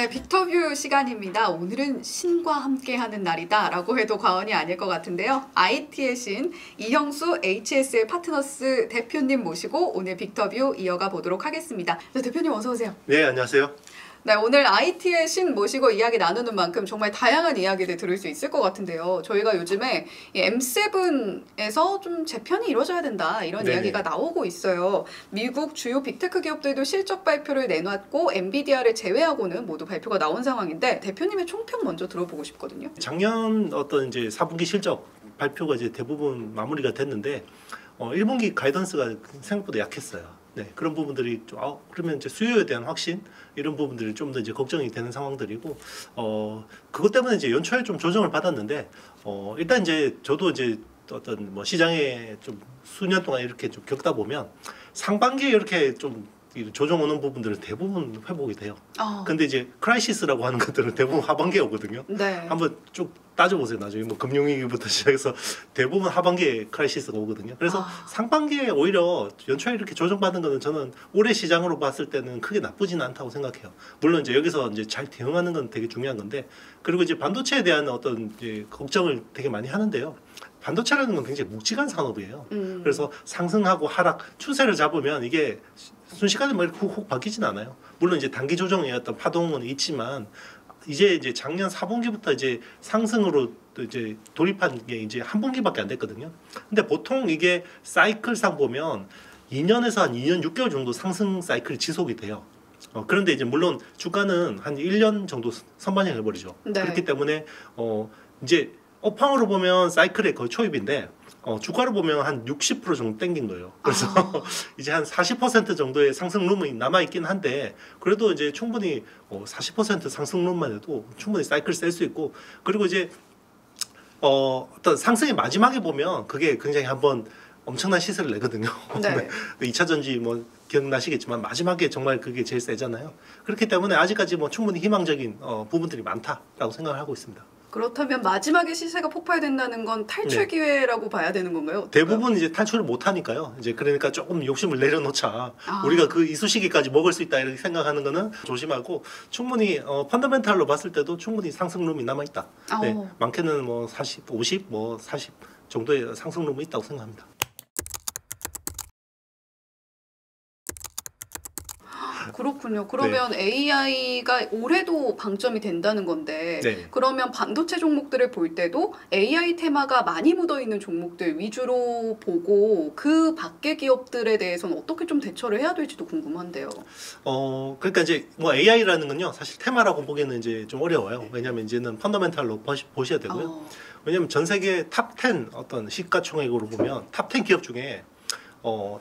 네, 빅터뷰 시간입니다. 오늘은 신과 함께하는 날이다 라고 해도 과언이 아닐 것 같은데요. IT의 신 이형수 HSL 파트너스 대표님 모시고 오늘 빅터뷰 이어가 보도록 하겠습니다. 네, 대표님 어서 오세요. 네, 안녕하세요. 네, 오늘 IT의 신 모시고 이야기 나누는 만큼 정말 다양한 이야기들 들을 수 있을 것 같은데요. 저희가 요즘에 M7에서 좀 재편이 이루어져야 된다 이런 네네. 이야기가 나오고 있어요. 미국 주요 빅테크 기업들도 실적 발표를 내놨고 엔비디아를 제외하고는 모두 발표가 나온 상황인데 대표님의 총평 먼저 들어보고 싶거든요. 작년 어떤 이제 4분기 실적 발표가 이제 대부분 마무리가 됐는데 1분기 가이던스가 생각보다 약했어요. 네, 그런 부분들이 좀 그러면 이제 수요에 대한 확신 이런 부분들이 좀 더 이제 걱정이 되는 상황들이고 그것 때문에 이제 연초에 좀 조정을 받았는데 일단 이제 저도 이제 어떤 뭐 시장에 좀 수년 동안 이렇게 좀 겪다 보면 상반기에 이렇게 좀 조정 오는 부분들은 대부분 회복이 돼요. 근데 이제 크라이시스라고 하는 것들은 대부분 하반기에 오거든요. 네. 한번 쭉 따져보세요. 나중에 뭐 금융위기부터 시작해서 대부분 하반기에 크라이시스가 오거든요. 그래서 상반기에 오히려 연초에 이렇게 조정받은 거는 저는 올해 시장으로 봤을 때는 크게 나쁘지는 않다고 생각해요. 물론 이제 여기서 이제 잘 대응하는 건 되게 중요한 건데, 그리고 이제 반도체에 대한 어떤 이제 걱정을 되게 많이 하는데요. 반도체라는 건 굉장히 묵직한 산업이에요. 그래서 상승하고 하락 추세를 잡으면 이게 순식간에 뭐 이렇게 훅훅 바뀌진 않아요. 물론 이제 단기 조정의 어떤 파동은 있지만 이제 작년 4분기부터 이제 상승으로 또 이제 돌입한 게 이제 한 분기밖에 안 됐거든요. 근데 보통 이게 사이클상 보면 2년에서 한 2년 6개월 정도 상승 사이클이 지속이 돼요. 그런데 이제 물론 주가는 한 1년 정도 선반영 해버리죠. 네. 그렇기 때문에 이제 업황으로 보면 사이클의 거의 초입인데 주가로 보면 한 60% 정도 땡긴 거예요. 그래서 이제 한 40% 정도의 상승룸이 남아있긴 한데 그래도 이제 충분히 40% 상승룸만 해도 충분히 사이클 셀 수 있고, 그리고 이제 어떤 상승의 마지막에 보면 그게 굉장히 한번 엄청난 시세를 내거든요. 네. 2차 전지 뭐 기억나시겠지만 마지막에 정말 그게 제일 세잖아요. 그렇기 때문에 아직까지 뭐 충분히 희망적인 부분들이 많다라고 생각을 하고 있습니다. 그렇다면 마지막에 시세가 폭발된다는 건 탈출 기회라고 봐야 되는 건가요? 어떨까요? 대부분 이제 탈출을 못 하니까요. 이제 그러니까 조금 욕심을 내려놓자. 우리가 그 이쑤시개까지 먹을 수 있다 이렇게 생각하는 거는 조심하고, 충분히 펀더멘탈로 봤을 때도 충분히 상승룸이 남아 있다. 네, 많게는 뭐 40, 50, 뭐 40 정도의 상승룸이 있다고 생각합니다. 그렇군요. 그러면 AI가 올해도 방점이 된다는 건데 그러면 반도체 종목들을 볼 때도 AI 테마가 많이 묻어있는 종목들 위주로 보고 그 밖의 기업들에 대해서는 어떻게 좀 대처를 해야 될지도 궁금한데요. 그러니까 이제 뭐 AI라는 건요 사실 테마라고 보기에는 이제 좀 어려워요. 왜냐하면 이제는 펀더멘탈로 보셔야 되고요. 왜냐하면 전 세계 탑 10 어떤 시가총액으로 보면 탑 10 기업 중에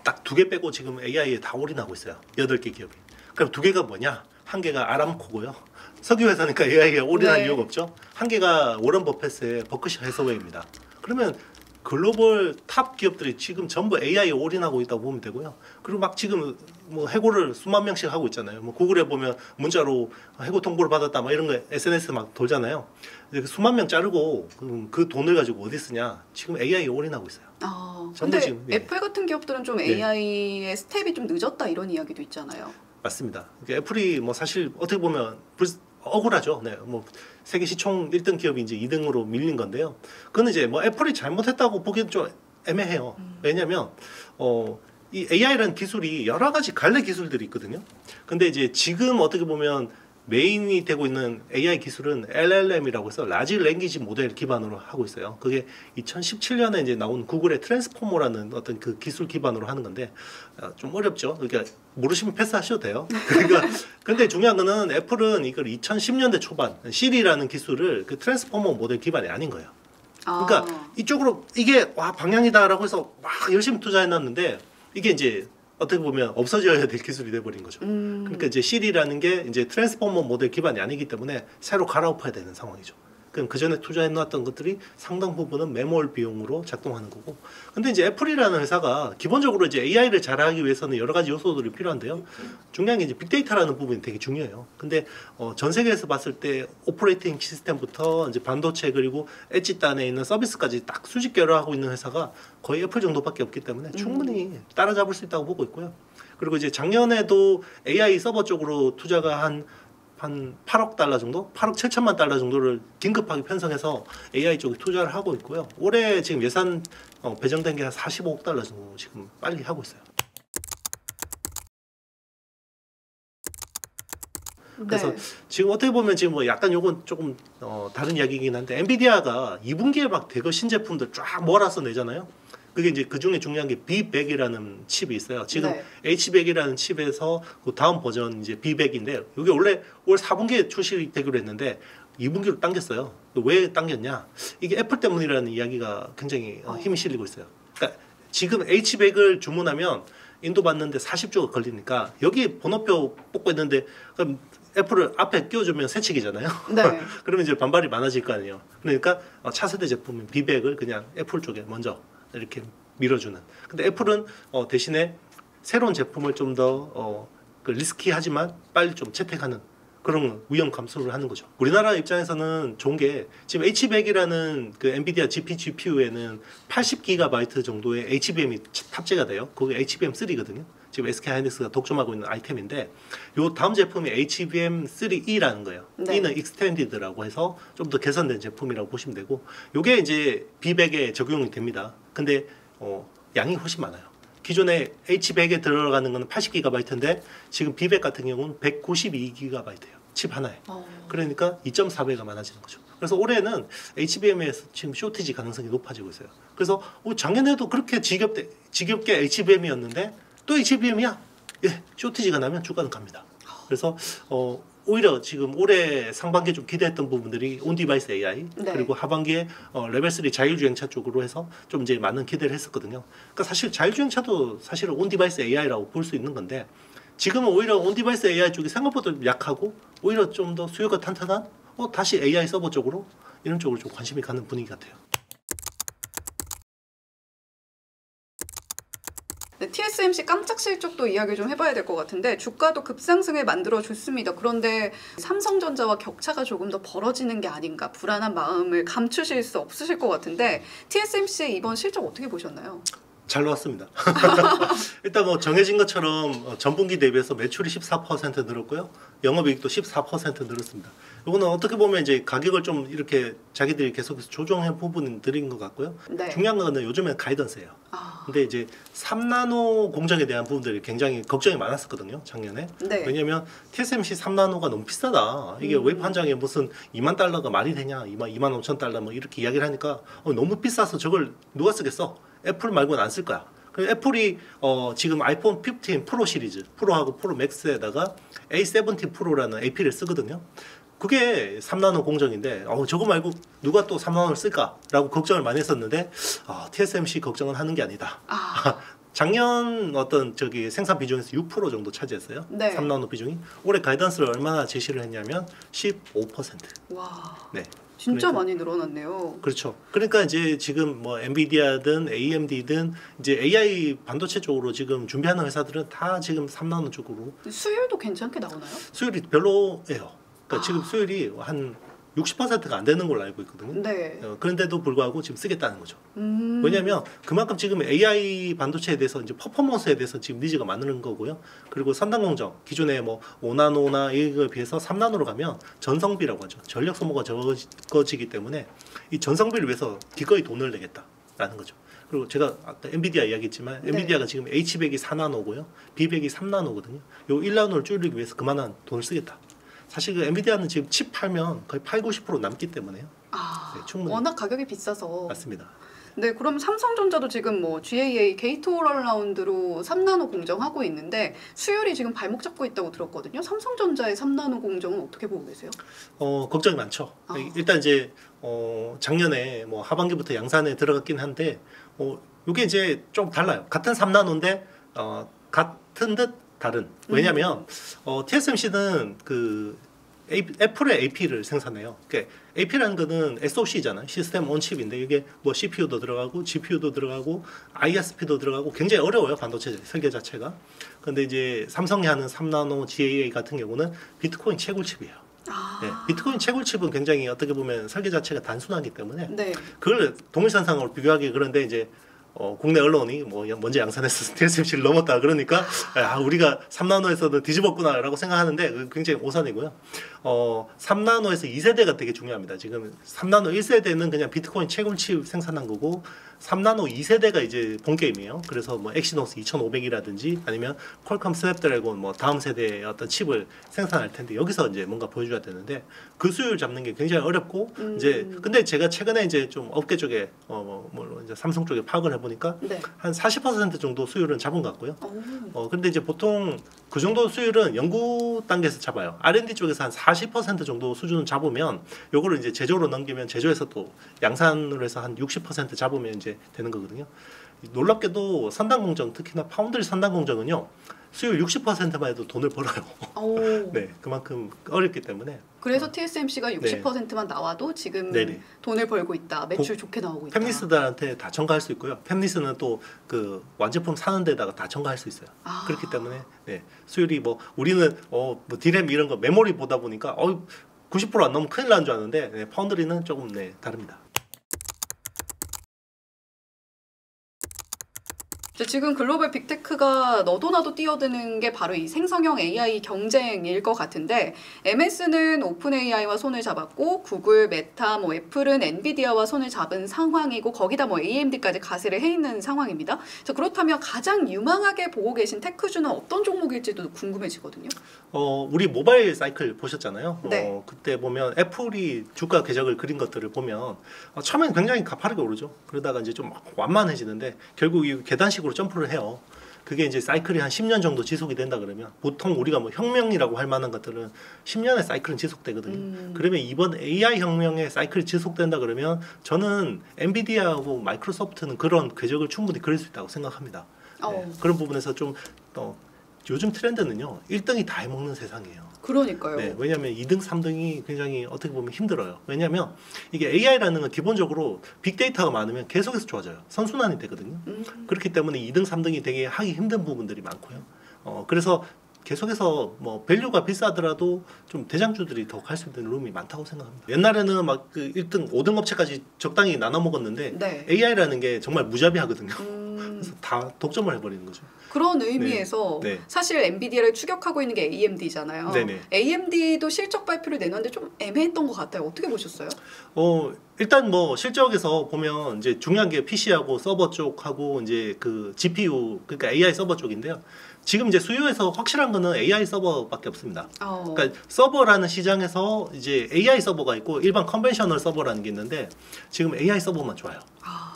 딱 2개 빼고 지금 AI에 다 올인하고 있어요. 8개 기업이. 그럼 2개가 뭐냐? 한 개가 아람코고요. 석유 회사니까 AI에 올인할 이유가 없죠. 한 개가 워런 버핏의 버크셔 해서웨이입니다. 그러면 글로벌 탑 기업들이 지금 전부 AI에 올인하고 있다고 보면 되고요. 그리고 막 지금 뭐 해고를 수만 명씩 하고 있잖아요. 뭐 구글에 보면 문자로 해고 통보를 받았다 막 이런 거 SNS 막 돌잖아요. 수만 명 자르고 그 돈을 가지고 어디 쓰냐? 지금 AI에 올인하고 있어요. 근데 지금, 애플 같은 기업들은 좀 AI의 스텝이 좀 늦었다 이런 이야기도 있잖아요. 맞습니다. 애플이 뭐 사실 어떻게 보면 억울하죠. 네, 뭐 세계 시총 1등 기업이 이제 2등으로 밀린 건데요. 그건 이제 뭐 애플이 잘못했다고 보기엔 좀 애매해요. 왜냐하면 이 AI라는 기술이 여러 가지 갈래 기술들이 있거든요. 근데 이제 지금 어떻게 보면 메인이 되고 있는 AI 기술은 LLM이라고 해서 라지 랭귀지 모델 기반으로 하고 있어요. 그게 2017년에 이제 나온 구글의 트랜스포머라는 어떤 그 기술 기반으로 하는 건데 좀 어렵죠. 그러니까 모르시면 패스하셔도 돼요. 그러니까 근데 중요한 거는 애플은 이걸 2010년대 초반 시리라는 기술을 그 트랜스포머 모델 기반이 아닌 거예요. 그러니까 이쪽으로 이게 방향이다라고 해서 막 열심히 투자해놨는데 이게 이제 어떻게 보면 없어져야 될 기술이 돼버린 거죠. 그러니까 이제 C라는 게 이제 트랜스포머 모델 기반이 아니기 때문에 새로 갈아엎어야 되는 상황이죠. 그럼 그 전에 투자해놨던 것들이 상당 부분은 매몰 비용으로 작동하는 거고. 근데 이제 애플이라는 회사가 기본적으로 이제 AI를 잘하기 위해서는 여러 가지 요소들이 필요한데요. 중요한 게 이제 빅데이터라는 부분이 되게 중요해요. 근데 전 세계에서 봤을 때 오퍼레이팅 시스템부터 이제 반도체 그리고 엣지 단에 있는 서비스까지 딱 수직 결합하고 있는 회사가 거의 애플 정도밖에 없기 때문에 충분히 따라잡을 수 있다고 보고 있고요. 그리고 이제 작년에도 AI 서버 쪽으로 투자가 한 한 8억 달러 정도, 8억 7천만 달러 정도를 긴급하게 편성해서 AI 쪽에 투자를 하고 있고요. 올해 지금 예산 배정된 게 한 45억 달러 정도 지금 빨리 하고 있어요. 그래서 네. 지금 어떻게 보면 지금 뭐 약간 요건 조금 다른 이야기이긴 한데 엔비디아가 2분기에 막 대거 신제품들 쫙 몰아서 내잖아요. 그게 이제 그 중에 중요한 게 B100이라는 칩이 있어요. 지금 네. H100이라는 칩에서 그 다음 버전 이제 B100인데 이게 원래 올 4분기에 출시되기로 했는데 2분기로 당겼어요. 왜 당겼냐? 이게 애플 때문이라는 이야기가 굉장히 힘이 실리고 있어요. 그러니까 지금 H100을 주문하면 인도받는데 40조가 걸리니까 여기 번호표 뽑고 있는데 그럼 애플을 앞에 끼워주면 새치기잖아요. 네. 그러면 이제 반발이 많아질 거 아니에요. 그러니까 차세대 제품인 B100을 그냥 애플 쪽에 먼저 이렇게 밀어주는. 근데 애플은 대신에 새로운 제품을 좀 더 그 리스키하지만 빨리 좀 채택하는 그런 위험 감소를 하는 거죠. 우리나라 입장에서는 좋은 게 지금 H100이라는 그 엔비디아 GPU에는 80GB 정도의 HBM이 탑재가 돼요. 그게 HBM3거든요. 지금 SK하이닉스가 독점하고 있는 아이템인데 요 다음 제품이 HBM3E라는 거예요. 네. E는 Extended라고 해서 좀 더 개선된 제품이라고 보시면 되고 요게 이제 B100에 적용이 됩니다. 근데 양이 훨씬 많아요. 기존에 H100에 들어가는 건 80GB인데 지금 B100 같은 경우는 192GB예요. 칩 하나에. 그러니까 2.4배가 많아지는 거죠. 그래서 올해는 HBM에서 지금 쇼티지 가능성이 높아지고 있어요. 그래서 작년에도 그렇게 지겹게 HBM이었는데 또 HBM이야. 예, 쇼티지가 나면 주가는 갑니다. 그래서 오히려 지금 올해 상반기에 좀 기대했던 부분들이 온디바이스 AI 네. 그리고 하반기에 레벨 3 자율주행차 쪽으로 해서 좀 이제 많은 기대를 했었거든요. 그러니까 사실 자율주행차도 사실은 온디바이스 AI라고 볼 수 있는 건데 지금은 오히려 온디바이스 AI 쪽이 생각보다 약하고 오히려 좀 더 수요가 탄탄한 다시 AI 서버 쪽으로 이런 쪽으로 좀 관심이 가는 분위기 같아요. 네, TSMC 깜짝 실적도 이야기 좀 해봐야 될 것 같은데 주가도 급상승을 만들어줬습니다. 그런데 삼성전자와 격차가 조금 더 벌어지는 게 아닌가 불안한 마음을 감추실 수 없으실 것 같은데 TSMC의 이번 실적 어떻게 보셨나요? 잘 나왔습니다. 일단 뭐 정해진 것처럼 전분기 대비해서 매출이 14% 늘었고요. 영업이익도 14% 늘었습니다. 이거는 어떻게 보면 이제 가격을 좀 이렇게 자기들이 계속해서 조정한 부분들인 것 같고요. 네. 중요한 거는 요즘에 가이던스예요. 근데 이제 3나노 공정에 대한 부분들이 굉장히 걱정이 많았었거든요. 작년에. 네. 왜냐면 TSMC 3나노가 너무 비싸다. 이게 웨이프 한 장에 무슨 2만 달러가 말이 되냐. 2만 5천 달러 뭐 이렇게 이야기를 하니까 너무 비싸서 저걸 누가 쓰겠어. 애플 말고는 안 쓸 거야. 그래서 애플이 지금 아이폰 15 프로 시리즈, 프로하고 프로 맥스에다가 A17 프로라는 AP를 쓰거든요. 그게 3나노 공정인데 저거 말고 누가 또 3나노를 쓸까라고 걱정을 많이 했었는데 TSMC 걱정은 하는 게 아니다. 작년 생산 비중에서 6% 정도 차지했어요. 네. 3나노 비중이. 올해 가이던스를 얼마나 제시를 했냐면 15%. 와. 네. 진짜 많이 늘어났네요. 그렇죠. 그러니까 이제 지금 뭐 엔비디아든 AMD든 이제 AI 반도체 쪽으로 지금 준비하는 회사들은 다 지금 3나노 쪽으로 수율도 괜찮게 나오나요? 수율이 별로예요. 그러니까 지금 수율이 한 60%가 안 되는 걸로 알고 있거든요. 네. 그런데도 불구하고 지금 쓰겠다는 거죠. 왜냐하면 그만큼 지금 AI 반도체에 대해서 이제 퍼포먼스에 대해서 지금 니즈가 많은 거고요. 그리고 선단 공정 기존에 뭐 5나노나 이거에 비해서 3나노로 가면 전성비라고 하죠. 전력 소모가 적어지기 때문에 이 전성비를 위해서 기꺼이 돈을 내겠다라는 거죠. 그리고 제가 아까 엔비디아 이야기했지만 엔비디아가 지금 H100이 4나노고요. B100이 3나노거든요. 요 1나노를 줄이기 위해서 그만한 돈을 쓰겠다. 사실 그 엔비디아는 지금 칩 팔면 거의 80-90% 남기 때문에요. 네, 충분히. 워낙 가격이 비싸서. 맞습니다. 네, 그럼 삼성전자도 지금 뭐 GAA 게이트 올라운드로 3나노 공정하고 있는데 수율이 지금 발목 잡고 있다고 들었거든요. 삼성전자의 3나노 공정은 어떻게 보고 계세요? 걱정이 많죠. 일단 이제 작년에 뭐 하반기부터 양산에 들어갔긴 한데 이게 이제 좀 달라요. 같은 3나노인데 같은 듯 다른. 왜냐면 TSMC는 그 애플의 AP를 생산해요. 그러니까 AP라는 거는 SoC잖아요. 시스템 온 칩인데 이게 뭐 CPU도 들어가고 GPU도 들어가고 ISP도 들어가고 굉장히 어려워요. 반도체 설계 자체가. 근데 이제 삼성이 하는 3나노 GAA 같은 경우는 비트코인 채굴칩이에요. 네, 비트코인 채굴칩은 굉장히 어떻게 보면 설계 자체가 단순하기 때문에 네. 그걸 동일선상으로 비교하기 그런데 이제 국내 언론이 뭐 먼저 양산해서 TSMC를 넘었다 그러니까 우리가 3나노에서도 뒤집었구나라고 생각하는데 굉장히 오산이고요. 3나노에서 2세대가 되게 중요합니다. 지금 3나노 1세대는 그냥 비트코인 채굴칩 생산한 거고 3나노 2세대가 이제 본 게임이에요. 그래서 뭐 엑시노스 2500이라든지 아니면 퀄컴 스냅드래곤 뭐 다음 세대의 어떤 칩을 생산할 텐데 여기서 이제 뭔가 보여줘야 되는데 그 수율 잡는 게 굉장히 어렵고 이제 근데 제가 최근에 이제 좀 업계 쪽에 물론 이제 삼성 쪽에 파악을 해보니까 네. 한 40% 정도 수율은 잡은 것 같고요. 근데 이제 보통 그 정도 수율은 연구 단계에서 잡아요. R&D 쪽에서 한 40% 정도 수준을 잡으면 요거를 이제 제조로 넘기면 제조에서 또 양산으로 해서 한 60% 잡으면 이제 되는 거거든요. 놀랍게도 선단 공정, 특히나 파운드리 선단 공정은요. 수율 60%만 해도 돈을 벌어요. 네, 그만큼 어렵기 때문에. 그래서 TSMC가 60%만 나와도 지금 돈을 벌고 있다. 매출 좋게 나오고 있다. 팹리스들한테 다 첨가할 수 있고요. 팹리스는 또 그 완제품 사는 데다가 다 첨가할 수 있어요. 그렇기 때문에 수율이 뭐 우리는 뭐 디램 이런 거 메모리 보다 보니까 90% 안 넘으면 큰일 나는 줄 아는데 파운드리는 조금 다릅니다. 지금 글로벌 빅테크가 너도 나도 뛰어드는 게 바로 이 생성형 AI 경쟁일 것 같은데 MS는 오픈 AI와 손을 잡았고 구글, 메타, 뭐 애플은 엔비디아와 손을 잡은 상황이고 거기다 뭐 AMD까지 가세를 해 있는 상황입니다. 그렇다면 가장 유망하게 보고 계신 테크주는 어떤 종목일지도 궁금해지거든요. 우리 모바일 사이클 보셨잖아요. 네. 그때 보면 애플이 주가 궤적을 그린 것들을 보면 처음엔 굉장히 가파르게 오르죠. 그러다가 이제 좀 완만해지는데 결국 이 계단식으로 점프를 해요. 그게 이제 사이클이 한 10년 정도 지속이 된다 그러면 보통 우리가 뭐 혁명이라고 할 만한 것들은 10년의 사이클은 지속되거든요. 그러면 이번 AI 혁명의 사이클이 지속된다 그러면 저는 엔비디아하고 마이크로소프트는 그런 궤적을 충분히 그릴 수 있다고 생각합니다. 그런 부분에서 좀 요즘 트렌드는요. 1등이 다 해먹는 세상이에요. 그러니까요. 왜냐하면 2등, 3등이 굉장히 어떻게 보면 힘들어요. 왜냐하면 이게 AI라는 건 기본적으로 빅데이터가 많으면 계속해서 좋아져요. 선순환이 되거든요. 그렇기 때문에 2등, 3등이 되게 하기 힘든 부분들이 많고요. 그래서 계속해서 뭐 밸류가 비싸더라도 좀 대장주들이 더 갈 수 있는 룸이 많다고 생각합니다. 옛날에는 막 그 1등, 5등 업체까지 적당히 나눠 먹었는데 AI라는 게 정말 무자비하거든요. 그래서 다 독점을 해버리는 거죠. 그런 의미에서 사실 엔비디아를 추격하고 있는 게 AMD잖아요. AMD도 실적 발표를 내놨는데 좀 애매했던 것 같아요. 어떻게 보셨어요? 일단 뭐 실적에서 보면 이제 중요한 게 PC하고 서버 쪽하고 이제 그 GPU 그러니까 AI 서버 쪽인데요. 지금 이제 수요에서 확실한 거는 AI 서버밖에 없습니다. 그러니까 서버라는 시장에서 이제 AI 서버가 있고 일반 컨벤셔널 서버라는 게 있는데 지금 AI 서버만 좋아요.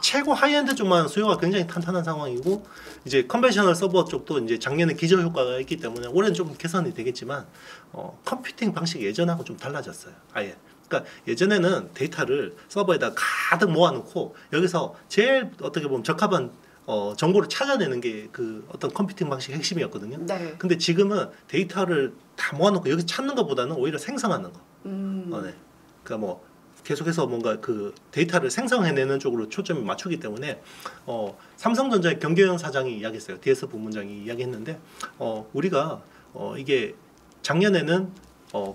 최고 하이엔드 쪽만 수요가 굉장히 탄탄한 상황이고 이제 컨벤셔널 서버 쪽도 이제 작년에 기저 효과가 있기 때문에 올해는 좀 개선이 되겠지만 컴퓨팅 방식이 예전하고 좀 달라졌어요. 아예. 그러니까 예전에는 데이터를 서버에다 가득 모아놓고 여기서 제일 어떻게 보면 적합한 정보를 찾아내는 게 그 어떤 컴퓨팅 방식의 핵심이었거든요. 근데 지금은 데이터를 다 모아놓고 여기 찾는 것보다는 오히려 생성하는 거. 그러니까 뭐 계속해서 뭔가 그 데이터를 생성해내는 쪽으로 초점이 맞추기 때문에 삼성전자의 경경영 사장이 이야기했어요. DS 부문장이 이야기했는데 우리가 이게 작년에는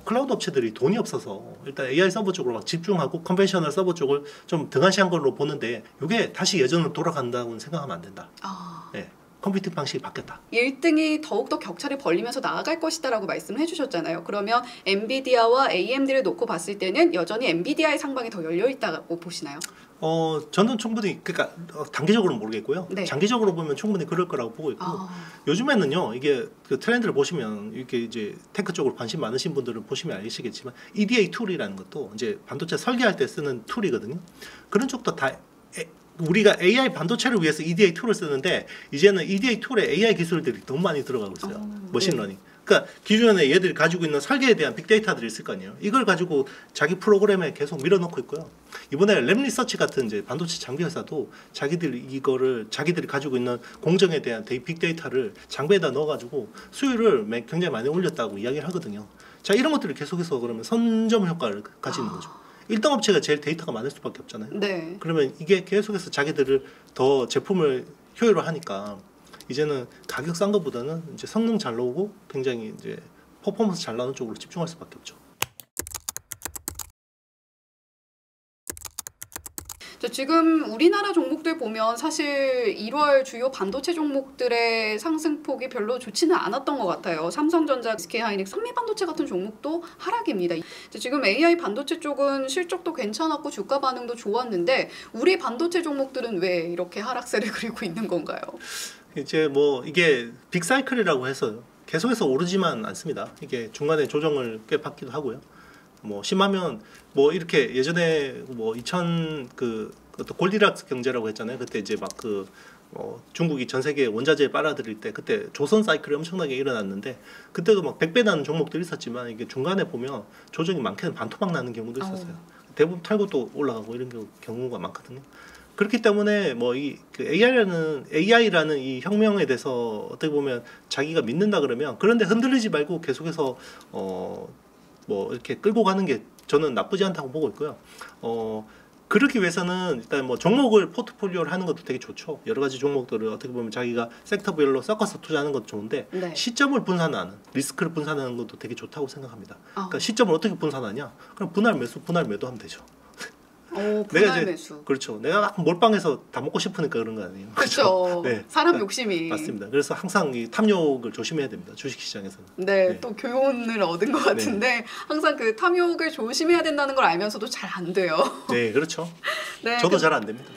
클라우드 업체들이 돈이 없어서 일단 AI 서버 쪽으로 막 집중하고 컨벤셔널 서버 쪽을 좀 등한시한 걸로 보는데 이게 다시 예전으로 돌아간다고는 생각하면 안 된다. 컴퓨팅 방식이 바뀌었다. 1등이 더욱더 격차를 벌리면서 나아갈 것이다라고 말씀을 해주셨잖아요. 그러면 엔비디아와 AMD를 놓고 봤을 때는 여전히 엔비디아의 상방이 더 열려있다고 보시나요? 저는 충분히 그러니까 단기적으로는 모르겠고요. 장기적으로 보면 충분히 그럴 거라고 보고 있고 요즘에는요 이게 그 트렌드를 보시면 이렇게 이제 테크 쪽으로 관심 많으신 분들은 보시면 아시겠지만 EDA 툴이라는 것도 이제 반도체 설계할 때 쓰는 툴이거든요. 그런 쪽도 다 우리가 AI 반도체를 위해서 EDA 툴을 쓰는데 이제는 EDA 툴에 AI 기술들이 너무 많이 들어가고 있어요. 머신러닝. 그러니까 기존에 얘들이 가지고 있는 설계에 대한 빅데이터들이 있을 거 아니에요. 이걸 가지고 자기 프로그램에 계속 밀어넣고 있고요. 이번에 랩리서치 같은 이제 반도체 장비 회사도 자기들이 가지고 있는 공정에 대한 빅데이터를 장비에다 넣어가지고 수율을 굉장히 많이 올렸다고 이야기를 하거든요. 자, 이런 것들을 계속해서 그러면 선점 효과를 가지는 거죠. 1등 업체가 제일 데이터가 많을 수밖에 없잖아요. 그러면 이게 계속해서 자기들을 더 제품을 효율화하니까 이제는 가격 싼 것보다는 이제 성능 잘 나오고 굉장히 이제 퍼포먼스 잘 나오는 쪽으로 집중할 수밖에 없죠. 지금 우리나라 종목들 보면 사실 1월 주요 반도체 종목들의 상승폭이 별로 좋지는 않았던 것 같아요. 삼성전자, SK하이닉스, 산미반도체 같은 종목도 하락입니다. 지금 AI 반도체 쪽은 실적도 괜찮았고 주가 반응도 좋았는데 우리 반도체 종목들은 왜 이렇게 하락세를 그리고 있는 건가요? 이제 뭐 이게 빅사이클이라고 해서 계속해서 오르지만 않습니다. 이게 중간에 조정을 꽤 받기도 하고요. 뭐 심하면 뭐 이렇게 예전에 뭐 2000 그 골디락스 경제라고 했잖아요. 그때 이제 막 그 중국이 전 세계 원자재 빨아들일 때 그때 조선 사이클이 엄청나게 일어났는데 그때도 막 100배 나는 종목들이 있었지만 이게 중간에 보면 조정이 많게는 반토막 나는 경우도 있었어요. 대부분 털고 또 올라가고 이런 경우가 많거든요. 그렇기 때문에 뭐 이 그 AI라는 이 혁명에 대해서 어떻게 보면 자기가 믿는다 그러면 그런데 흔들리지 말고 계속해서 뭐 이렇게 끌고 가는 게 저는 나쁘지 않다고 보고 있고요. 그러기 위해서는 일단 뭐 종목을 포트폴리오를 하는 것도 되게 좋죠. 여러 가지 종목들을 어떻게 보면 자기가 섹터별로 섞어서 투자하는 것도 좋은데 네. 시점을 분산하는 리스크를 분산하는 것도 되게 좋다고 생각합니다. 그러니까 시점을 어떻게 분산하냐? 그럼 분할 매수, 분할 매도하면 되죠. 분할 매수. 그렇죠. 내가 몰빵해서 다 먹고 싶으니까 그런 거 아니에요. 그렇죠. 네. 사람 욕심이. 맞습니다. 그래서 항상 이 탐욕을 조심해야 됩니다. 주식시장에서는. 네, 또 교훈을 얻은 것 같은데 항상 그 탐욕을 조심해야 된다는 걸 알면서도 잘 안 돼요. 네, 그렇죠. 저도 잘 안 됩니다.